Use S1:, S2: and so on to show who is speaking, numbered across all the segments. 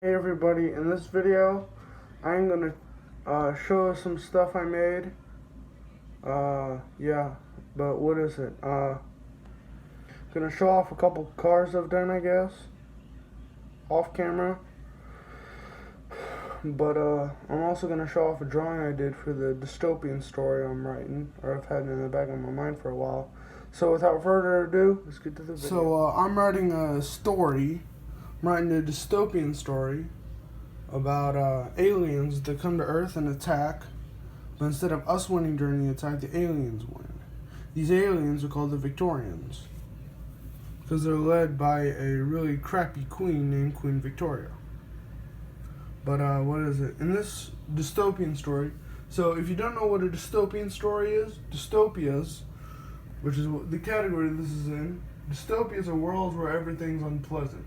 S1: Hey everybody, in this video I'm gonna show some stuff I made. Yeah, but what is it? Gonna show off a couple cars I've done, I guess, off camera. But I'm also gonna show off a drawing I did for the dystopian story I'm writing, or I've had in the back of my mind for a while. So without further ado, let's get to the video. So I'm writing a story. I'm writing a dystopian story about aliens that come to Earth and attack, but instead of us winning during the attack, the aliens win. These aliens are called the Victorians because they're led by a really crappy queen named Queen Victoria. But what is it? In this dystopian story, so if you don't know what a dystopian story is, dystopias, which is what the category this is in, dystopias are worlds where everything's unpleasant.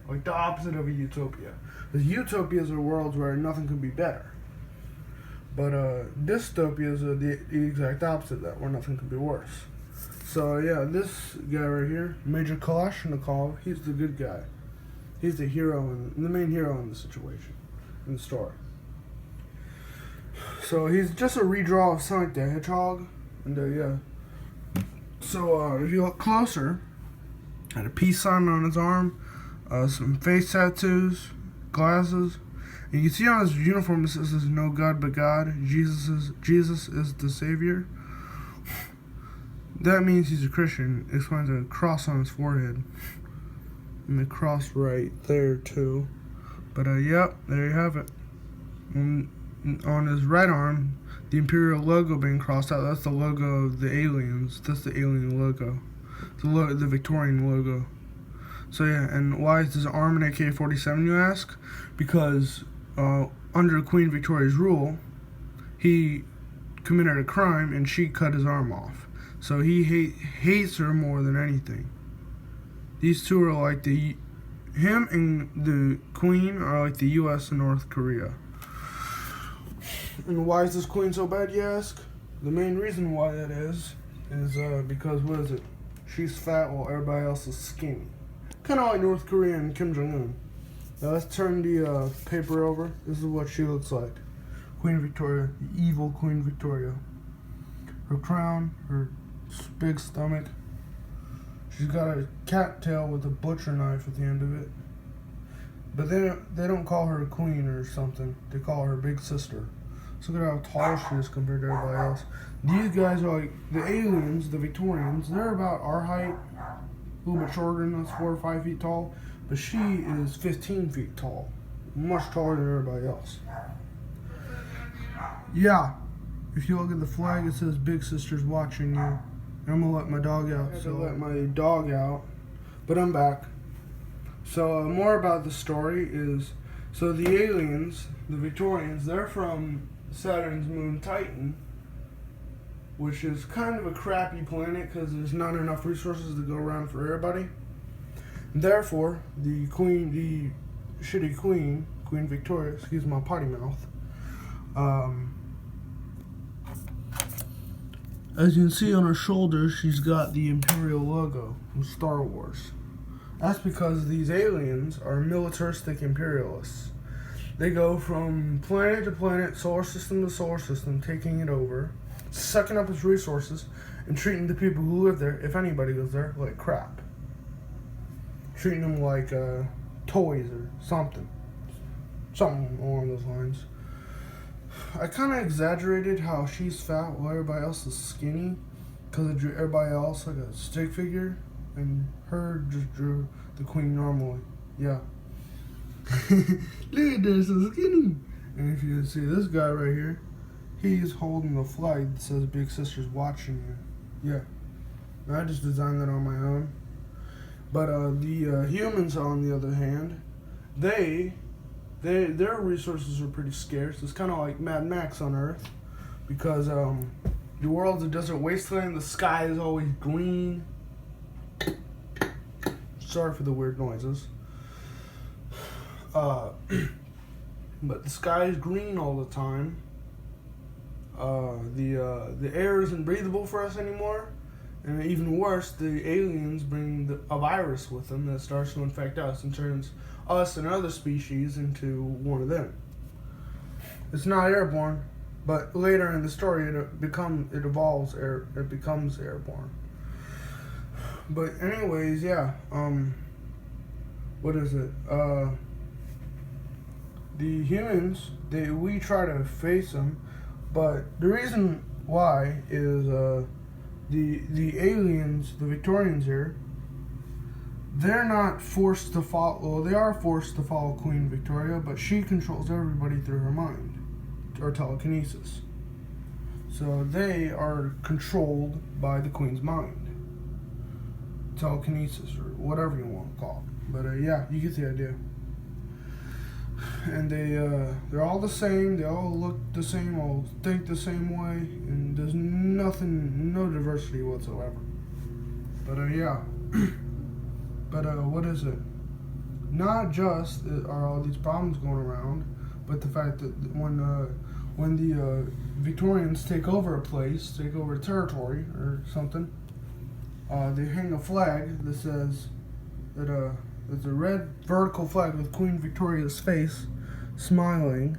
S1: Like the opposite of a utopia. The utopias are worlds where nothing can be better. But dystopias are the exact opposite of that, where nothing can be worse. So yeah, this guy right here, Major Kalashnikov, he's the good guy. He's the hero, the main hero in the situation, in the story. So he's just a redraw of Sonic the Hedgehog, and yeah. So if you look closer, had a peace sign on his arm, some face tattoos, glasses. And you can see on his uniform it says there's no God but God. Jesus is the Savior. That means he's a Christian. It's going to cross on his forehead. And the cross right there too. But yep, there you have it. On his right arm, the Imperial logo being crossed out. That's the logo of the aliens. That's the alien logo. The Victorian logo. So yeah, and why is his arm an AK-47, you ask? Because under Queen Victoria's rule, he committed a crime and she cut his arm off. So he hates her more than anything. These two are like him and the Queen are like the U.S. and North Korea. And why is this Queen so bad, you ask? The main reason why that is because, what is it? She's fat while everybody else is skinny. Kind of like North Korea and Kim Jong-un. Now let's turn the paper over. This is what she looks like. Queen Victoria, the evil Queen Victoria. Her crown, her big stomach. She's got a cat tail with a butcher knife at the end of it. But they don't call her a queen or something. They call her big sister. So look at how tall she is compared to everybody else. These guys are like the aliens, the Victorians. They're about our height. A little bit shorter than us, 4 or 5 feet tall, but she is 15 feet tall, much taller than everybody else. Yeah, if you look at the flag, it says "Big Sister's watching you." And I'm gonna let my dog out, but I'm back. So more about the story is, so the aliens, the Victorians, they're from Saturn's moon Titan, which is kind of a crappy planet because there's not enough resources to go around for everybody. Therefore, the shitty queen, Queen Victoria, excuse my potty mouth, as you can see on her shoulder, she's got the Imperial logo from Star Wars. That's because these aliens are militaristic imperialists. They go from planet to planet, solar system to solar system, taking it over, sucking up its resources, and treating the people who live there, if anybody lives there, like crap. Treating them like toys or something. Something along those lines. I kind of exaggerated how she's fat while everybody else is skinny, because I drew everybody else like a stick figure, and her just drew the queen normally. Yeah. Look at this, so skinny. And if you see this guy right here, he's holding the flag that says "Big Sister's watching you." Yeah. I just designed that on my own. But the humans, on the other hand, their resources are pretty scarce. It's kind of like Mad Max on Earth, because the world's a desert wasteland. The sky is always green. Sorry for the weird noises. But the sky is green all the time. The air isn't breathable for us anymore, and even worse, the aliens bring a virus with them that starts to infect us and turns us and other species into one of them. It's not airborne, but later in the story it becomes airborne. But anyways, yeah. What is it? The humans, we try to face them, but the reason why is the aliens, the Victorians here, they're not forced to follow. Well, they are forced to follow Queen Victoria, but she controls everybody through her mind or telekinesis. So they are controlled by the Queen's mind, telekinesis, or whatever you want to call it. But yeah, you get the idea. And they're all the same. They all look the same. All think the same way, and there's no diversity whatsoever. But yeah. But what is it? Not just are all these problems going around, but the fact that when the Victorians take over a place, take over a territory or something, they hang a flag that says that there's a red vertical flag with Queen Victoria's face smiling,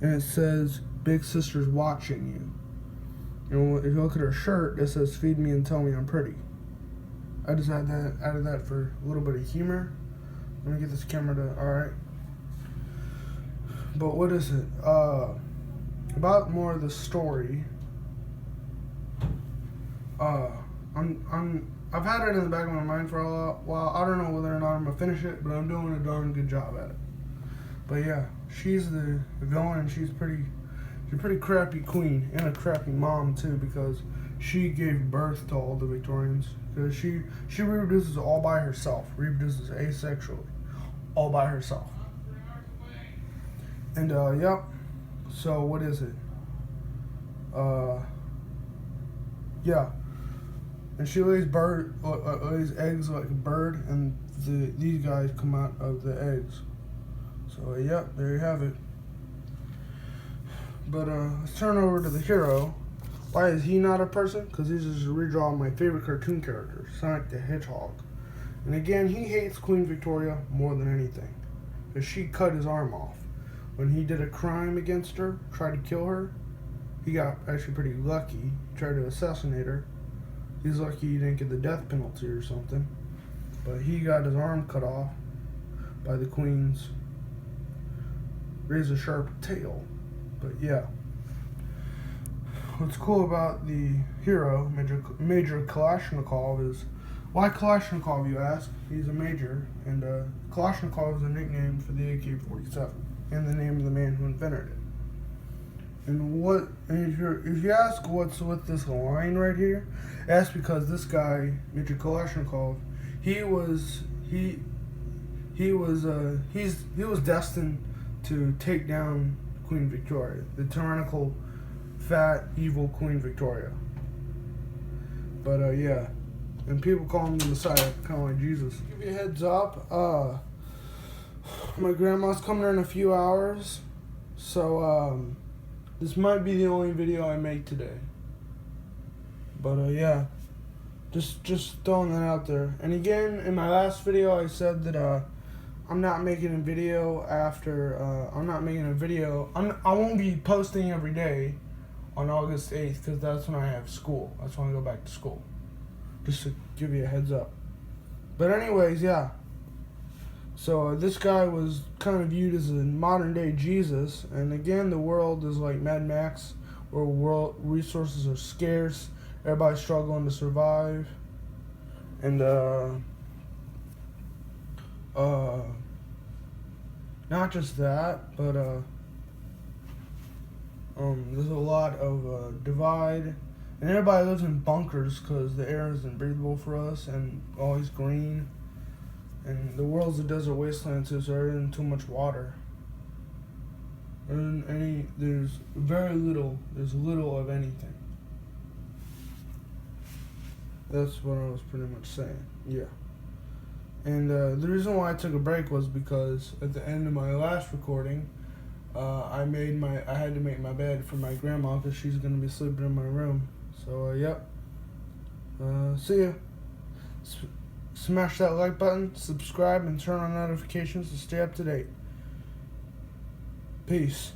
S1: and it says "Big Sister's watching you." You know, if you look at her shirt, it says "Feed me and tell me I'm pretty." I just added that for a little bit of humor. Let me get this camera to, alright. But what is it? About more of the story. I've had it in the back of my mind for a while. I don't know whether or not I'm gonna finish it, but I'm doing a darn good job at it. But yeah, she's the villain, and she's a pretty crappy queen, and a crappy mom too, because she gave birth to all the Victorians. Because she reproduces all by herself, reproduces asexually, all by herself. And yep. So what is it? Yeah. And she lays eggs like a bird, and these guys come out of the eggs. So yep, there you have it. But let's turn over to the hero. Why is he not a person? Because he's just a redraw of my favorite cartoon character, Sonic the Hedgehog. And again, he hates Queen Victoria more than anything, because she cut his arm off. When he did a crime against her, tried to kill her, he got actually pretty lucky. He tried to assassinate her. He's lucky he didn't get the death penalty or something. But he got his arm cut off by the Queen's razor-sharp tail. But yeah. What's cool about the hero, Major Kalashnikov, is why Kalashnikov, you ask? He's a major, and Kalashnikov is a nickname for the AK-47, and the name of the man who invented it. And if you ask what's with this line right here, that's because this guy, Major Kalashnikov, he was destined to take down Queen Victoria, the tyrannical, fat, evil Queen Victoria. But yeah, and people call him the Messiah, kind of like Jesus. Give you a heads up, my grandma's coming in a few hours, so this might be the only video I make today. But yeah, just throwing that out there. And again, in my last video, I said that I'm not making a video after. I won't be posting every day on August 8th, because that's when I have school. That's when I go back to school. Just to give you a heads up. But anyways, yeah. So this guy was kind of viewed as a modern day Jesus. And again, the world is like Mad Max, where world resources are scarce. Everybody's struggling to survive. And not just that, but there's a lot of divide, and everybody lives in bunkers because the air isn't breathable for us, and always green, and the world's a desert wasteland, so there isn't too much water. There's little of anything. That's what I was pretty much saying. Yeah. And the reason why I took a break was because at the end of my last recording, I had to make my bed for my grandma because she's gonna be sleeping in my room. So yep. See ya. Smash that like button, subscribe, and turn on notifications to stay up to date. Peace.